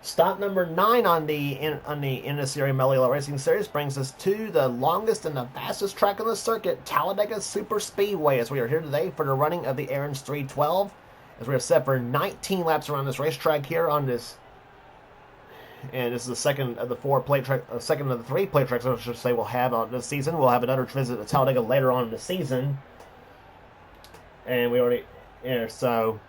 Stop number 9 on the NNSCRA Mello Racing Series brings us to the longest and the fastest track on the circuit, Talladega Super Speedway, as we are here today for the running of the Aaron's 312, as we are set for 19 laps around this racetrack here on this, and this is the second of the second of the 3 plate tracks I should say we'll have on this season. We'll have another visit to Talladega later on in the season, and we already so.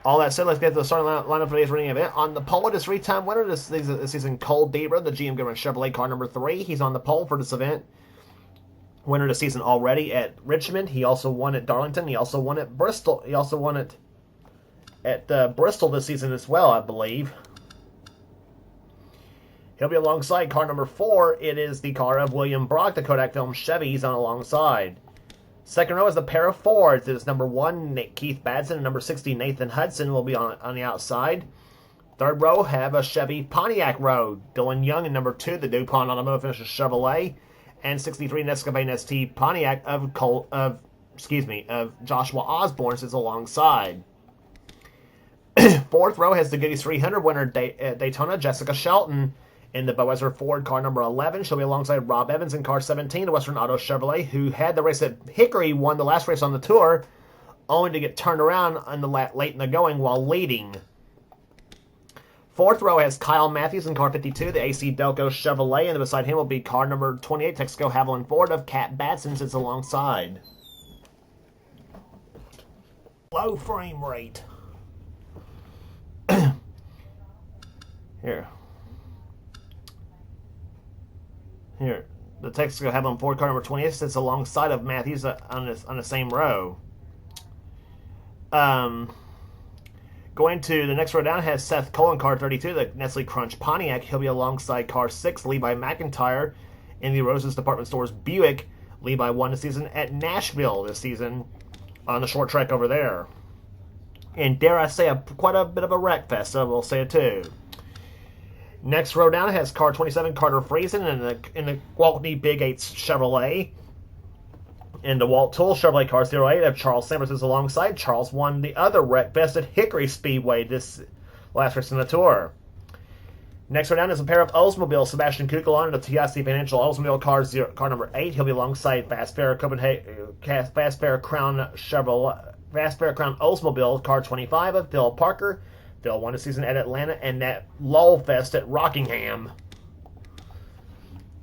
All that said, let's get to the starting lineup for today's running event. On the pole, this 3-time winner this season, Cole Deaver, the GM Government Chevrolet car number 3. He's on the pole for this event. Winner this season already at Richmond. He also won at Darlington. He also won at Bristol. He also won it at Bristol this season as well, I believe. He'll be alongside car number 4. It is the car of William Brock, the Kodak Film Chevy. He's on alongside. Second row is the pair of Fords. It is number 1, Keith Badson, and number 60, Nathan Hudson will be on the outside. Third row have a Chevy Pontiac row. Dylan Young and number 2, the DuPont Automotive Finishes Chevrolet, and 63 Nescafe ST Pontiac of Joshua Osborne sits alongside. Fourth row has the Goodies 300 winner at Daytona, Jessica Shelton, in the Budweiser Ford car number 11. She'll be alongside Rob Evans in car 17, the Western Auto Chevrolet, who had the race at Hickory, won the last race on the tour, only to get turned around in the late in the going while leading. Fourth row has Kyle Matthews in car 52, the AC Delco Chevrolet, and beside him will be car number 28, Texaco Haviland Ford of Cat Batson sits alongside. Low frame rate. Here, the Texaco Haviland Ford car number 28 sits alongside of Matthews on the same row. Going to the next row down has Seth Cole in car 32, the Nestle Crunch Pontiac. He'll be alongside car 6, Levi McIntyre, in the Roses Department Stores Buick. Levi won the season at Nashville this season on the short track over there. And dare I say, quite a bit of a wreck fest, so we'll say it too. Next row down has car 27, Carter Friesen, in the Gwaltney Big 8s Chevrolet. In the Walt Tool Chevrolet car 08 of Charles Sanders is alongside. Charles won the other wreck fest at Hickory Speedway this last race in the tour. Next row down is a pair of Oldsmobile, Sebastian Kugelon in the TIC Financial Oldsmobile car number 8. He'll be alongside Fast Fair Crown Chevrolet, Fast Fair Crown Oldsmobile car 25 of Phil Parker. Phil won a season at Atlanta and that Lull Fest at Rockingham.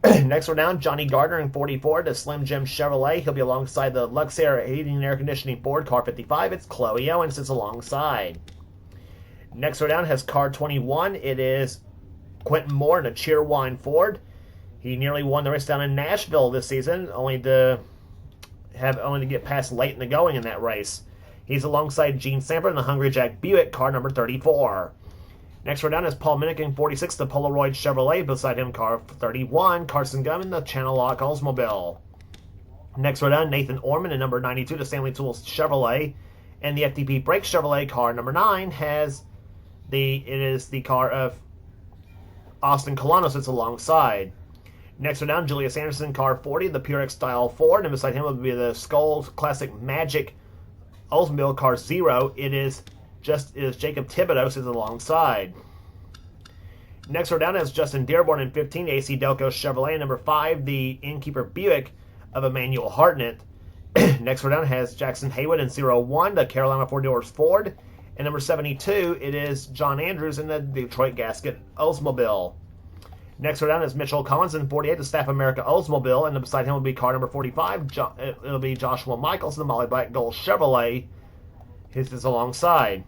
Next we're down, Johnny Gardner in 44, the Slim Jim Chevrolet. He'll be alongside the Luxair Heating and Air Conditioning Ford car 55. It's Chloe Owens sits alongside. Next we're down has car 21. It is Quentin Moore in a Cheerwine Ford. He nearly won the race down in Nashville this season, only to get past late in the going in that race. He's alongside Gene Samper in the Hungry Jack Buick car number 34. Next row down is Paul Minnick in 46, the Polaroid Chevrolet. Beside him, car 31, Carson Gum in the Channel Lock Oldsmobile. Next row down, Nathan Orman in number 92, the Stanley Tools Chevrolet. And the FTP Brake Chevrolet car number 9 it is the car of Austin Colanos sits alongside. Next row down, Julius Anderson, car 40, the Purex style Ford. And beside him will be the Skull Classic Magic Oldsmobile car 0. It is Jacob Thibodeau sits alongside. Next row down is Justin Dearborn in 15, AC Delco Chevrolet. Number 5, the Innkeeper Buick of Emmanuel Hartnett. Next row down has Jackson Haywood in 01, the Carolina Four Doors Ford. And number 72, it is John Andrews in the Detroit Gasket Oldsmobile. Next row down is Mitchell Collins in 48, the Staff America Oldsmobile, and beside him will be car number 45. It'll be Joshua Michaels in the Molly Black Gold Chevrolet. His is alongside.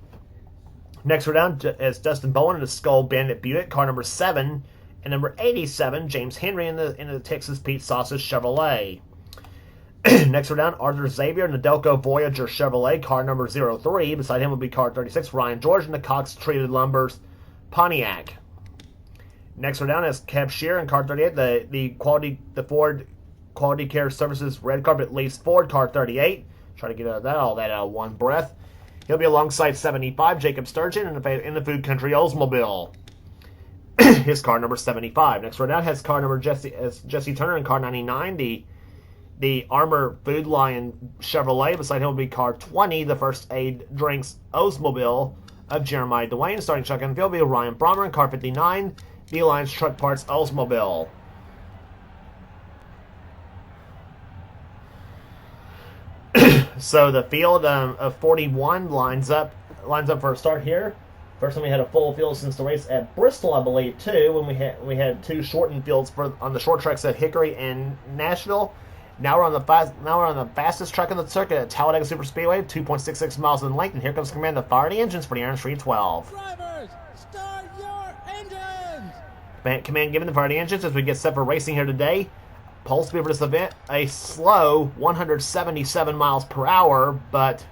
Next row down is Dustin Bowen in the Skull Bandit Buick, car number 7, and number 87, James Henry in the Texas Pete Sausage Chevrolet. Next row down, Arthur Xavier in the Delco Voyager Chevrolet, car number 03. Beside him will be car 36, Ryan George in the Cox Treated Lumbers Pontiac. Next row down is Kev Shear in car 38, the Ford Quality Care Services Red Carpet Lease Ford car 38. Try to get all that out of one breath. He'll be alongside 75, Jacob Sturgeon in the Food Country Oldsmobile. His car number 75. Next row down has car number Jesse Turner in car 99, the Armor Food Lion Chevrolet. Beside him will be car 20, the First Aid Drinks Oldsmobile of Jeremiah Dwayne. Starting shotgun field will be Ryan Brommer in car 59, the Alliance Truck Parts Oldsmobile. So the field of 41 lines up for a start here. First time we had a full field since the race at Bristol, I believe, too, when we had two shortened fields on the short tracks at Hickory and Nashville. Now we're on the fastest track in the circuit at Talladega Superspeedway, 2.66 miles in length, and here comes command to fire the engines for the Iron 312. Drivers, start your engines! Command given to fire the engines as we get set for racing here today. Pole speed for this event, a slow 177 miles per hour, but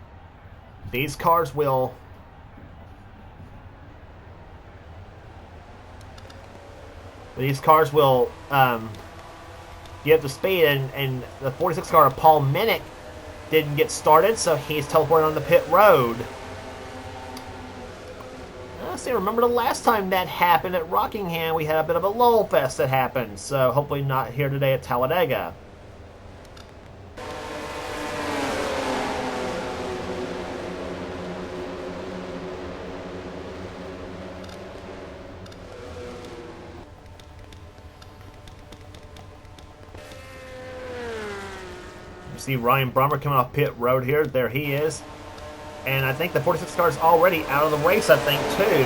these cars will get up to speed, and the 46 car of Paul Minnick didn't get started, so he's teleported on the pit road. See, remember the last time that happened at Rockingham, we had a bit of a lull fest that happened, so hopefully not here today at Talladega. You see Ryan Brommer coming off pit road here. There he is. And I think the 46 car is already out of the race, I think, too.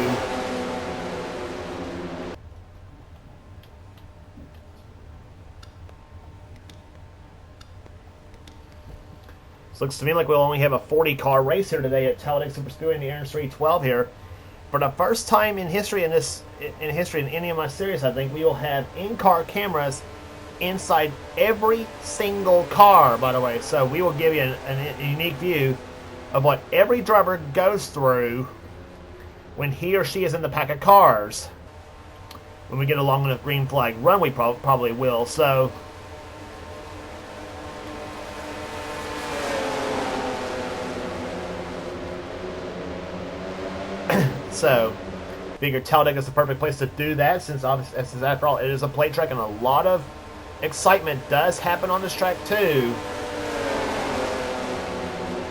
So looks to me like we'll only have a 40-car race here today at Talladega Superspeedway in the Iron 312 here. For the first time in history in any of my series, I think we will have in-car cameras inside every single car, by the way. So we will give you a unique view of what every driver goes through when he or she is in the pack of cars. When we get along on the green flag run, we probably will. So figure Talladega is the perfect place to do that, since after all it is a plate track and a lot of excitement does happen on this track too.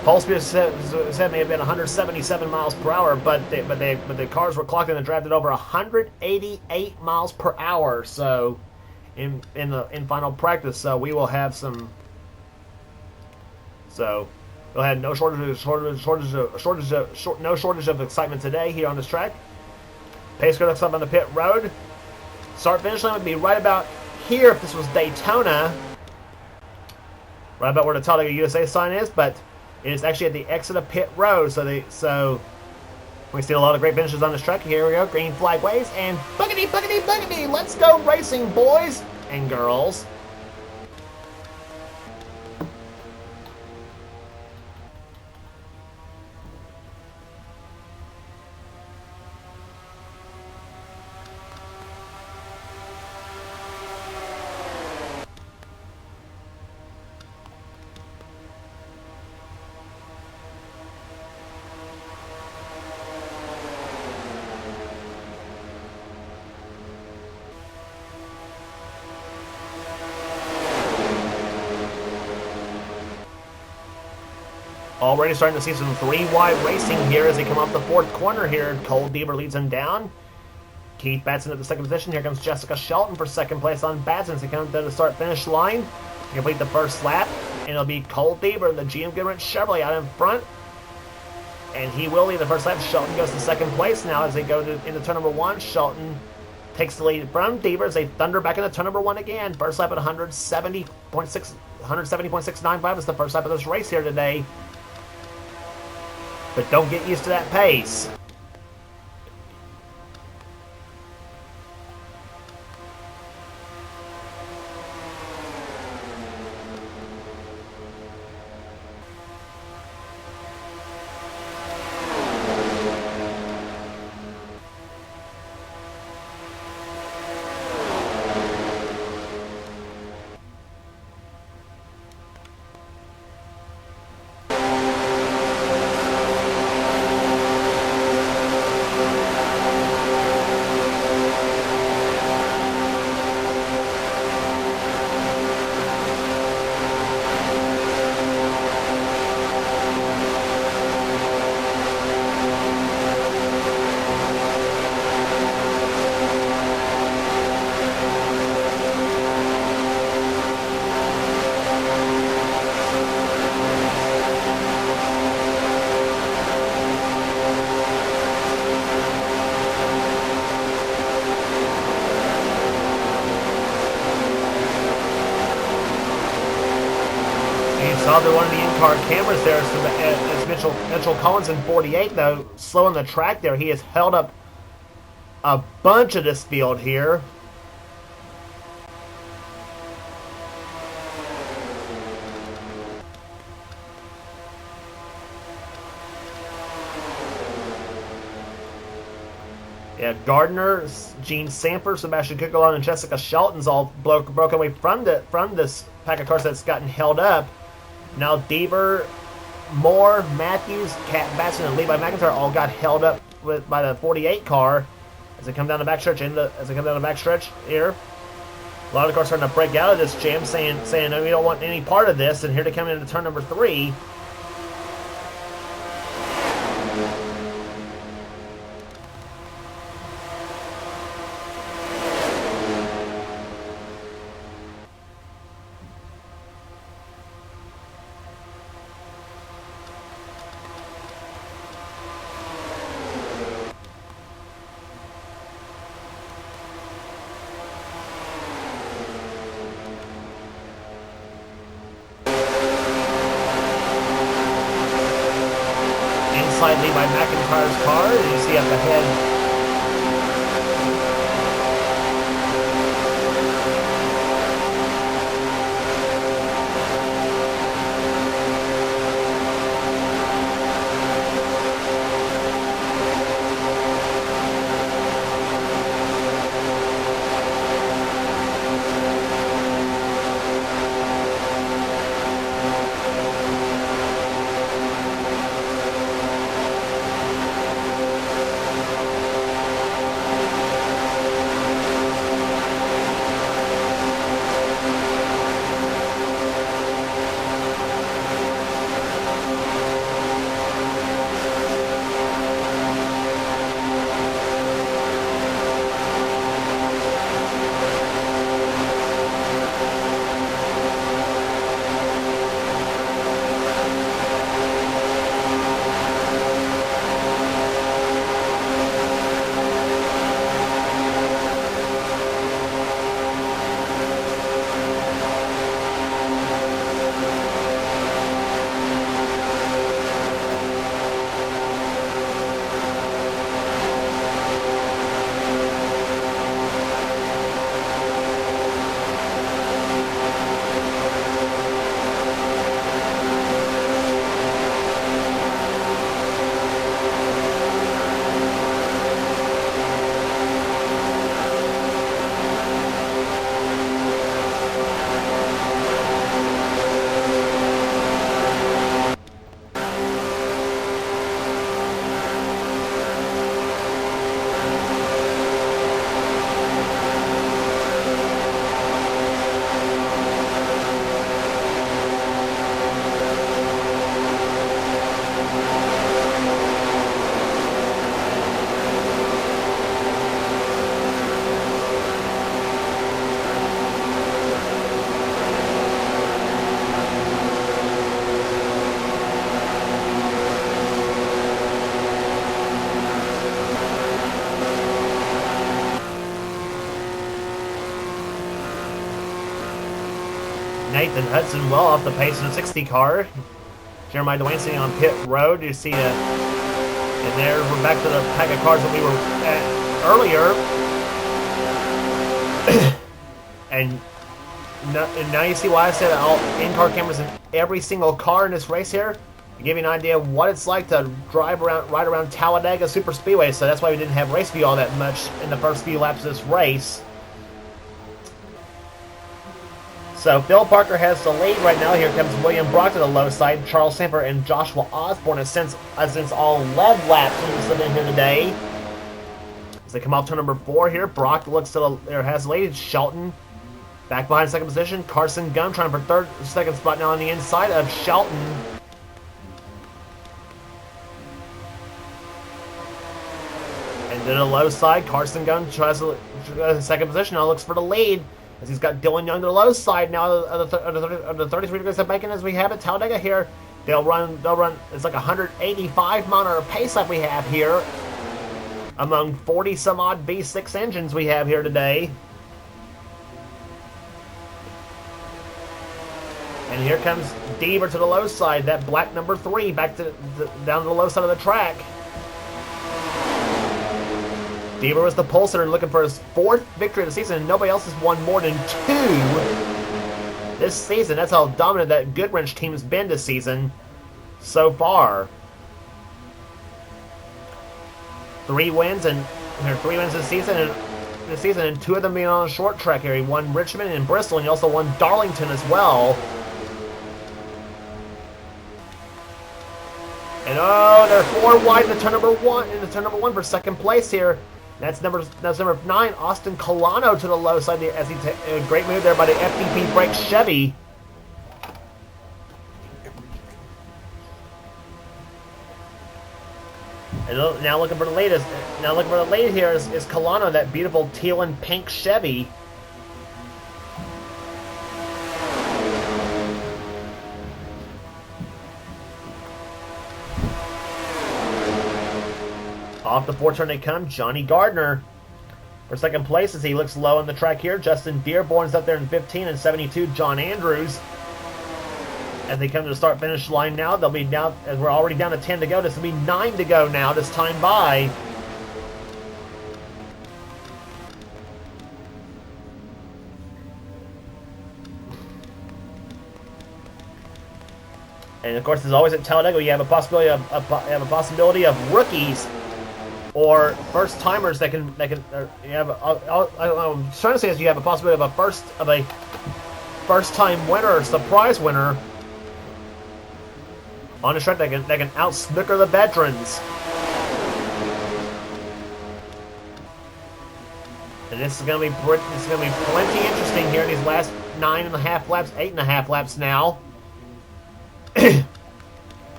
Pole speed said may have been 177 miles per hour, but the cars were clocked and drafted over 188 miles per hour. So in final practice, so we will have some. So we'll have no shortage of excitement today here on this track. Pace car looks up on the pit road. Start finish line would be right about here if this was Daytona. Right about where the Talladega USA sign is, but it is actually at the exit of pit road, so we see a lot of great finishes on this track. Here we go, green flag waves, and boogity, boogity, boogity! Let's go racing, boys and girls. Already starting to see some three-wide racing here as they come off the fourth corner here. Cole Deaver leads them down. Keith Batson at the second position. Here comes Jessica Shelton for second place on Batson as they come to the start-finish line to complete the first lap. And it'll be Cole Deaver in the GM Goodwrench Chevrolet out in front. And he will lead the first lap. Shelton goes to second place now as they go into turn number one. Shelton takes the lead from Deaver as they thunder back into turn number one again. First lap at 170.695 is the first lap of this race here today. But don't get used to that pace. You saw the one of the in-car cameras there. So as Mitchell Collins in 48, though, slow on the track there. He has held up a bunch of this field here. Yeah, Gardner, Gene Samper, Sebastian Kukulon, and Jessica Shelton's all broken away from this pack of cars that's gotten held up. Now Deaver, Moore, Matthews, Cat Batson, and Levi McIntyre all got held up by the 48 car as they come down the backstretch here. A lot of cars starting to break out of this jam, saying no, we don't want any part of this. And here they come into turn number 3. Slightly by McIntyre's car, and you see up ahead. Nathan Hudson well off the pace in a 60 car. Jeremiah Dwayne sitting on pit road. You see and there we're back to the pack of cars that we were at earlier. and now you see why I said all in-car cameras in every single car in this race here. To give you an idea of what it's like to right around Talladega Super Speedway. So that's why we didn't have race view all that much in the first few laps of this race. So Phil Parker has the lead right now. Here comes William Brock to the low side. Charles Samper and Joshua Osborne has since all led laps in here today. As they come off turn number 4 here, Brock has the lead. Shelton back behind second position. Carson Gunn trying for second spot now on the inside of Shelton. And to the low side, Carson Gunn tries to second position. Now looks for the lead. As he's got Dylan Young to the low side now of the 33 degrees of bacon as we have at Talladega here. They'll run, it's like 185 mile an hour pace like we have here among 40 some odd V6 engines we have here today. And here comes Deaver to the low side. That black number 3 back to down to the low side of the track. Deaver was the pole sitter looking for his 4th victory of the season, and nobody else has won more than 2 this season. That's how dominant that Goodwrench team has been this season so far. 3 wins this season, and 2 of them being on a short track here. He won Richmond and Bristol, and he also won Darlington as well. And oh, they're 4 wide in the turn number 1 for 2nd place here. That's number 9, Austin Colano to the low side as he a great move there by the FDP Brake Chevy. And now looking for the latest. Now looking for the lead here is Colano, that beautiful teal and pink Chevy. Off the 4th turn they come. Johnny Gardner for 2nd place as he looks low on the track here. Justin Dearborn's up there in 15 and 72. John Andrews. As they come to the start-finish line now, they'll be down, as we're already down to 10 to go. This will be 9 to go now, this time by. And of course, as always at Talladega, you have a possibility of rookies or first timers that can. You have. I'm trying to say is you have a possibility of a first time winner, surprise winner on a track that can out-snooker the veterans. And this is going to be plenty interesting here in these last 9.5 laps, 8.5 laps now.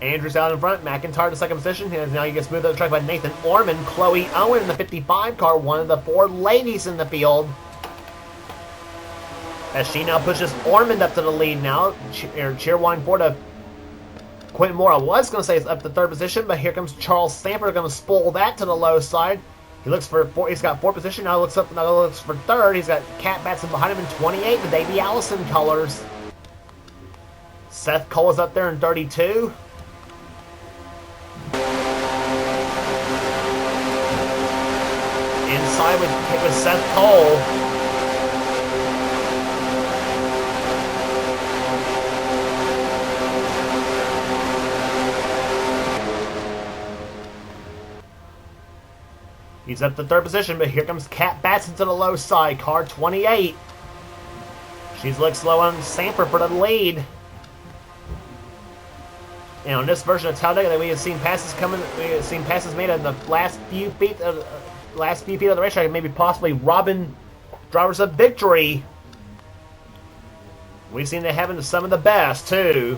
Andrews out in front, McIntyre to 2nd position. And now he gets moved up the track by Nathan Orman. Chloe Owen in the 55 car, one of the 4 ladies in the field. As she now pushes Ormond up to the lead now. Cheerwine Ford to Quentin Moore. I was going to say it's up to 3rd position, but here comes Charles Sanford going to spoil that to the low side. He looks for 4. He's got 4th position now. Looks for 3rd. He's got Cat Batson behind him in 28. The Davey Allison colors. Seth Cole is up there in 32. Inside with Seth Cole. He's up to 3rd position, but here comes Kat Batson to the low side, car 28. She's looks slow on Sanford for the lead. And on this version of Talladega, we have seen passes made in the last few feet of the racetrack, maybe possibly robbing drivers of victory. We've seen it happen to some of the best too.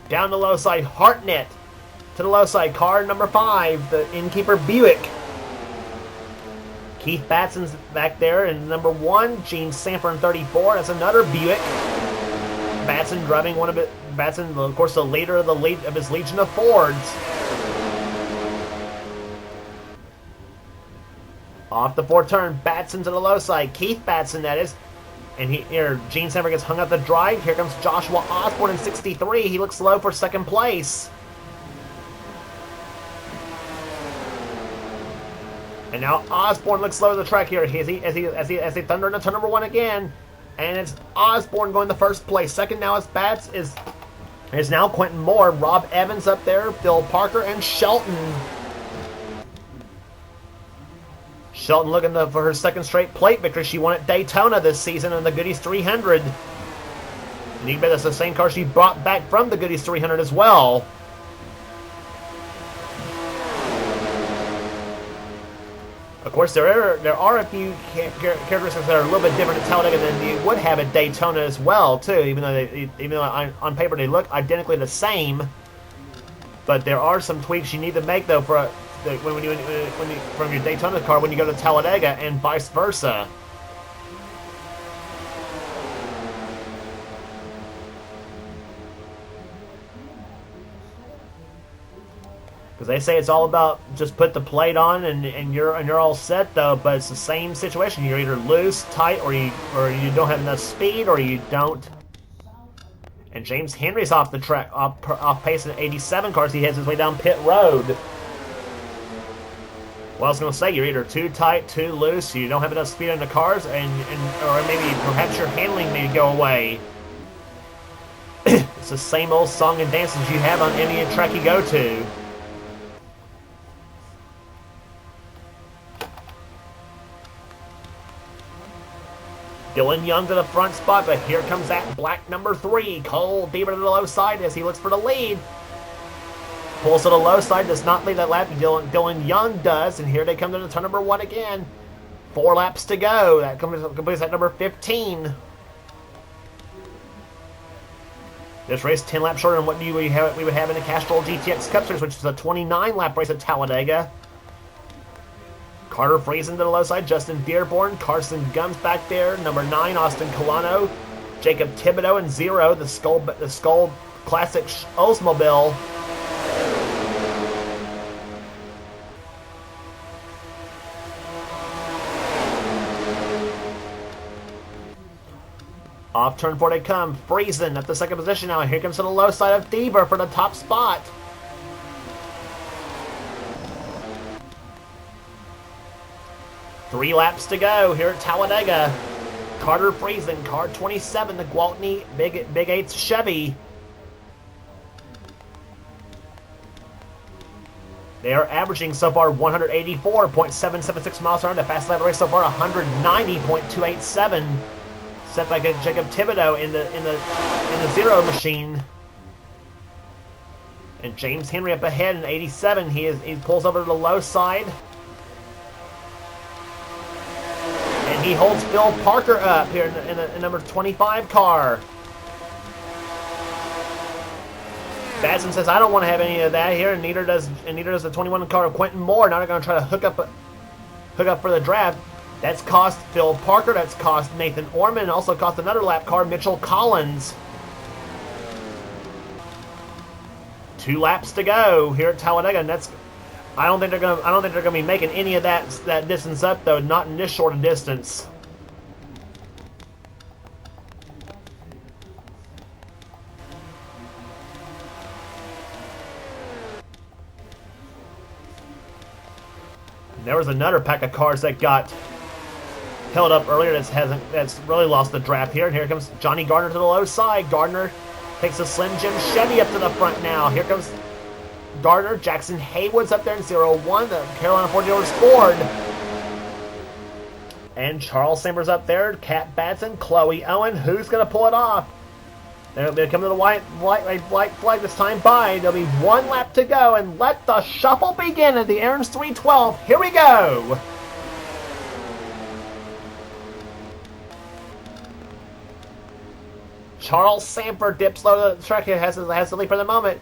Down the low side, Hartnett to the low side, car number 5, the Innkeeper Buick. Keith Batson's back there in number 1, Gene Sanford in 34. That's another Buick. Batson driving one of it. Batson, of course, the leader of his Legion of Fords. Off the 4th turn, Batson to the low side. Keith Batson, that is. And Gene Sanford gets hung up the drive. Here comes Joshua Osborne in 63. He looks low for 2nd place. And now Osborne looks slow to the track here as they thunder into turn number 1 again. And it's Osborne going to 1st place. 2nd now is now Quentin Moore. Rob Evans up there, Phil Parker, and Shelton. Shelton looking for her 2nd straight plate victory. She won at Daytona this season in the Goodies 300. And you bet that's the same car she brought back from the Goodies 300 as well. Of course, there are a few characteristics that are a little bit different at Talladega than you would have at Daytona as well, too. Even though on paper they look identically the same, but there are some tweaks you need to make though from your Daytona car when you go to Talladega and vice versa. Because they say it's all about just put the plate on and you're all set though, but it's the same situation. You're either loose, tight, or you don't have enough speed, or you don't. And James Henry's off the track, off pace at 87 cars. He heads his way down pit road. Well, I was going to say, you're either too tight, too loose, you don't have enough speed on the cars, or maybe perhaps your handling may go away. It's the same old song and dances you have on any track you go to. Dylan Young to the front spot, but here comes that black number 3. Cole Bieber to the low side as he looks for the lead. Pulls to the low side, does not lead that lap. Dylan Young does, and here they come to the turn number 1 again. 4 laps to go. That completes at number 15. This race 10 laps shorter than what we would have in the Castrol GTX Cup Series, which is a 29-lap race at Talladega. Carter Friesen to the low side, Justin Dearborn, Carson Gumbs back there, number 9, Austin Colano, Jacob Thibodeau, and 0, the Skull Classic Oldsmobile. Off turn 4 they come. Friesen at the second position now. Here comes to the low side of Deaver for the top spot. Three laps to go here at Talladega. Carter Friesen, car 27, the Gwaltney Big 8's Chevy. They are averaging so far 184.776 miles per hour. The fastest lap of the race so far 190.287. Set by Jacob Thibodeau in the zero machine. And James Henry up ahead in 87. He pulls over to the low side. And he holds Phil Parker up here in the number 25 car. Batson says, I don't want to have any of that here, and neither does the 21 car of Quentin Moore. Now they're going to try to hook up for the draft. That's cost Phil Parker, that's cost Nathan Orman, and also cost another lap car, Mitchell Collins. 2 laps to go here at Talladega, and I don't think they're gonna be making any of that distance up though, not in this short a distance. And there was another pack of cars that got held up earlier that's really lost the draft here. And here comes Johnny Gardner to the low side. Gardner takes a Slim Jim Chevy up to the front now. Here comes Gardner. Jackson Haywood's up there in 0-1. The Carolina Ford dealers Ford. And Charles Samber's up there. Kat Batson, Chloe Owen. Who's going to pull it off? They're coming to the white flag this time by. There'll be 1 lap to go, and let the shuffle begin at the Aaron's 312. Here we go. Charles Samper dips low to the track here, has the lead for the moment.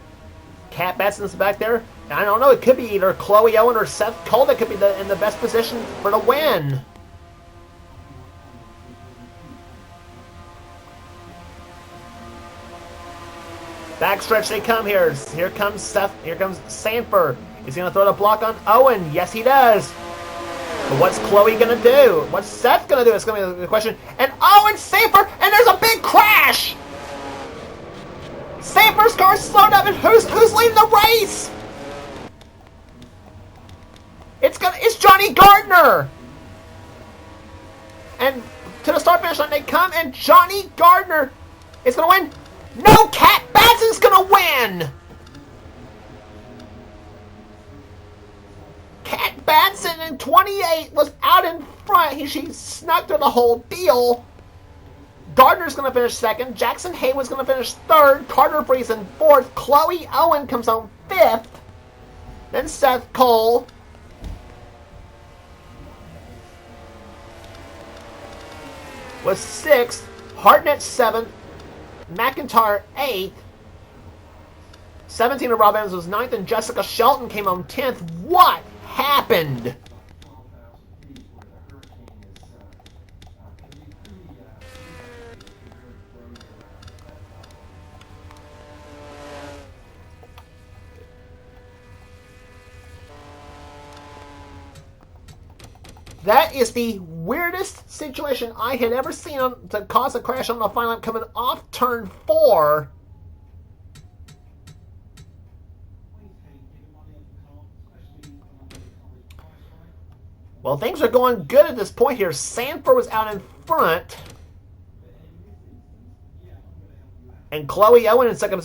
Kat Batson's back there. I don't know, it could be either Chloe Owen or Seth Cole that could be in the best position for the win. Backstretch they come here. Here comes Samper. Is he going to throw the block on Owen? Yes, he does. But what's Chloe going to do? What's Seth going to do? It's going to be the question. And Owen Samper, and there's a big crash! Samper's car slowed up, and who's leading the race? It's Johnny Gardner! And to the start finish line they come, and Johnny Gardner is going to win. No, Kat Batson's going to win! Kat Batson in 28 was out in front. She snuck through the whole deal. Gardner's going to finish second. Jackson Haywood's going to finish third. Carter Friesen fourth. Chloe Owen comes home fifth. Then Seth Cole. Was sixth. Hartnett seventh. McIntyre 8th. 17 of Rob Evans was 9th, and Jessica Shelton came home 10th. What happened? That is the weirdest situation I had ever seen to cause a crash on the final lap coming off turn 4. Well, things are going good at this point here. Sanford was out in front. And Chloe Owen was in second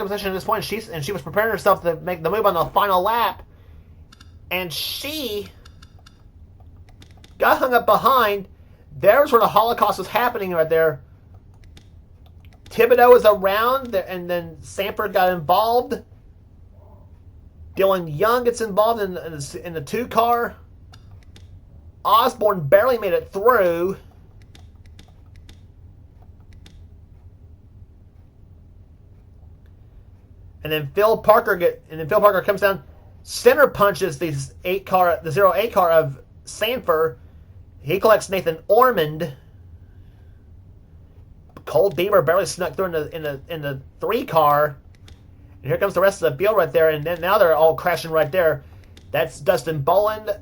position at this point. She was preparing herself to make the move on the final lap. And she got hung up behind. There's where the Holocaust was happening right there. Thibodeau was around, and then Sanford got involved. Dylan Young gets involved in the 2-car. Osborne barely made it through. And then Phil Parker comes down, center punches the 08 car of Sanford. He collects Nathan Ormond. Cole Beamer barely snuck through in the 3-car. And here comes the rest of the field right there, and then now they're all crashing right there. That's Dustin Boland.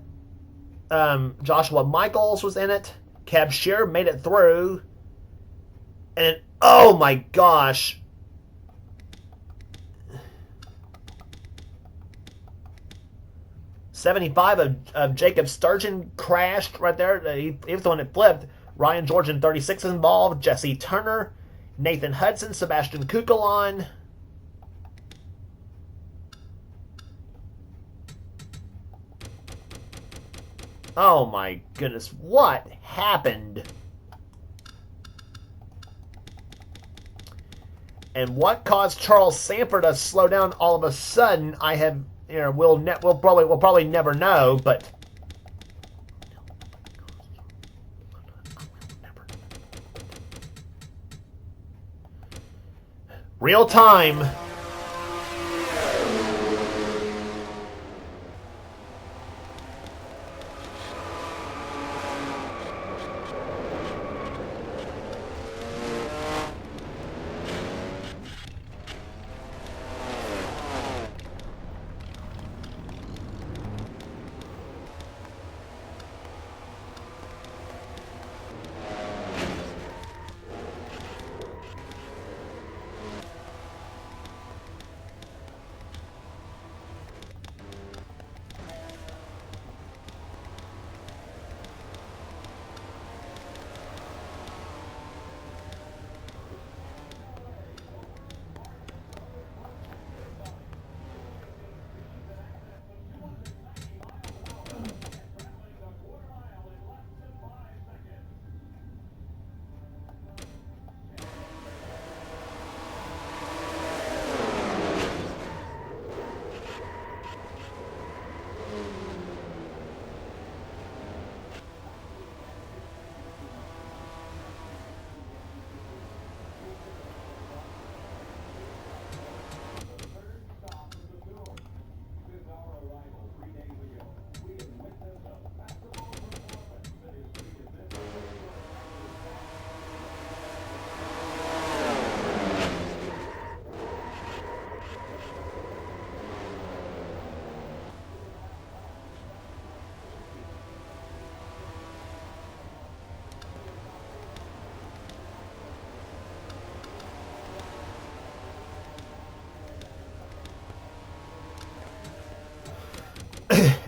Joshua Michaels was in it. Cab Shear made it through. And oh my gosh. '75 of Jacob Sturgeon crashed right there. He was the one that flipped. Ryan George in 36 is involved. Jesse Turner, Nathan Hudson, Sebastian Kukulon. Oh my goodness, what happened? And what caused Charles Sanford to slow down all of a sudden? We'll probably never know, but real time.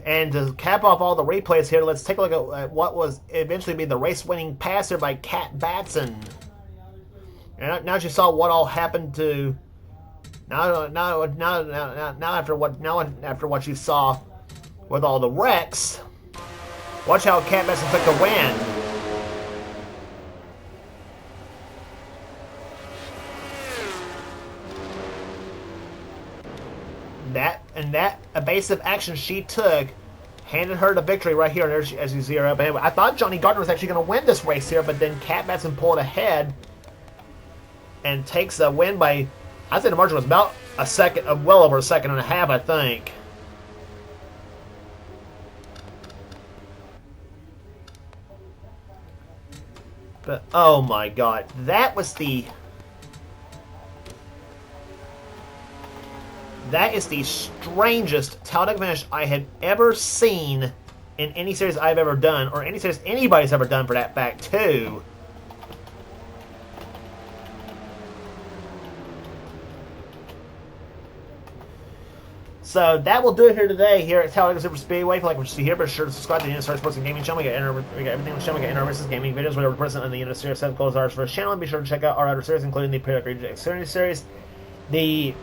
And to cap off all the replays here, let's take a look at what was eventually be the race-winning pass here by Kat Batson. And now she saw what all happened to. Now after what you saw with all the wrecks, watch how Kat Batson took the win. That evasive action she took handed her the victory right here. And as you see her up ahead. I thought Johnny Gardner was actually going to win this race here, but then Kat Batson pulled ahead and takes a win by, I'd say the margin was about a second, well over a second and a half, I think. But oh my God, that is the strangest Talladega finish I had ever seen in any series I've ever done, or any series anybody's ever done for that fact, too. So that will do it here today here at Talladega Super Speedway. If you like what you see here, be sure to subscribe to the NNSCRA Sports and Gaming channel. We got everything on the channel. We got NNSCRA gaming videos, whatever present on the NNSCRA set goals ours for this channel. And be sure to check out our other series, including the Periodic Xfinity series, the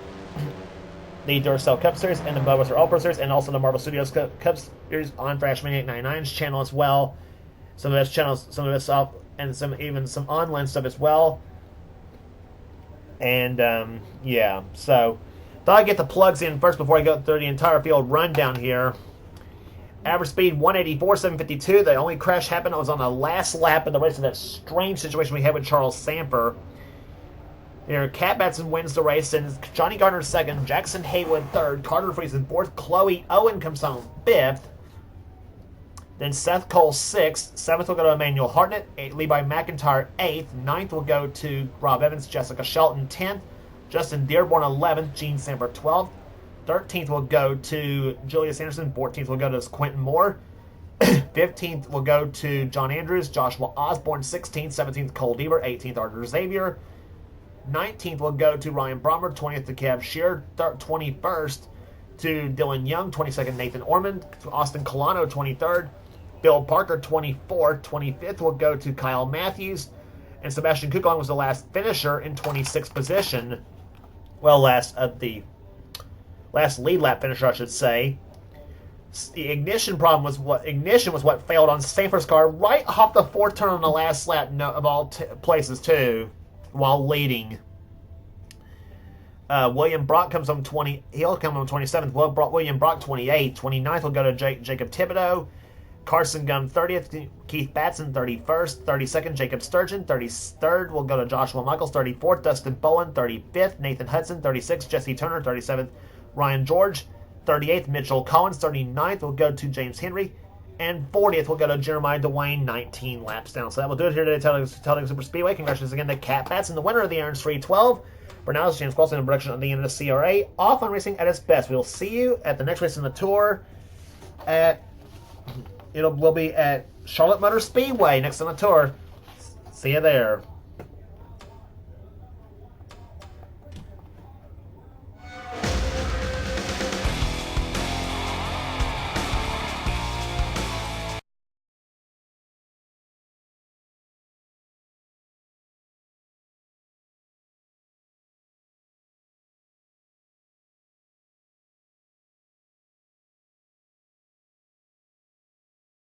Duracell Cup series, and the Budweiser All Pro series, and also the Marvel Studios Cup series on Freshman 899's channel as well. Some of this channels, some of this off, and even some online stuff as well. And yeah, so. Thought I'd get the plugs in first before I go through the entire field rundown here. Average speed 184, 752. The only crash happened was on the last lap of the race in that strange situation we had with Charles Samper. Here, Cat Batson wins the race, and Johnny Gardner second, Jackson Haywood third, Carter Friesen fourth, Chloe Owen comes on fifth. Then Seth Cole sixth, seventh will go to Emmanuel Hartnett, Levi McIntyre eighth, ninth will go to Rob Evans, Jessica Shelton 10th. Justin Dearborn 11th, Gene Samper 12th, 13th will go to Julius Anderson, 14th will go to Quentin Moore, 15th will go to John Andrews, Joshua Osborne 16th, 17th Cole Deaver, 18th Arthur Xavier, 19th will go to Ryan Brommer, 20th to Kev Shear, 21st to Dylan Young, 22nd Nathan Ormond, Austin Colano 23rd, Bill Parker 24th, 25th will go to Kyle Matthews, and Sebastian Coukon was the last finisher in 26th position. Well, last lead lap finisher, I should say. The ignition problem was what failed on Samper's car right off the fourth turn on the last lap of all places too, while leading. William Brock comes on 20. He'll come on 27th. William Brock 28th. 29th will go to Jacob Thibodeau. Carson Gum 30th, Keith Batson 31st, 32nd Jacob Sturgeon, 33rd will go to Joshua Michaels, 34th Dustin Bowen, 35th Nathan Hudson, 36th Jesse Turner, 37th Ryan George, 38th Mitchell Collins, 39th will go to James Henry, and 40th will go to Jeremiah Dwayne, 19 laps down. So that will do it here today, Talladega Super Speedway. Congratulations again to Cat Batson, the winner of the Aaron's 312. For now, this is James Qualson in production of the NNSCRA. Off on racing at its best. We will see you at the next race in the tour we'll be at Charlotte Motor Speedway next on the tour. See you there.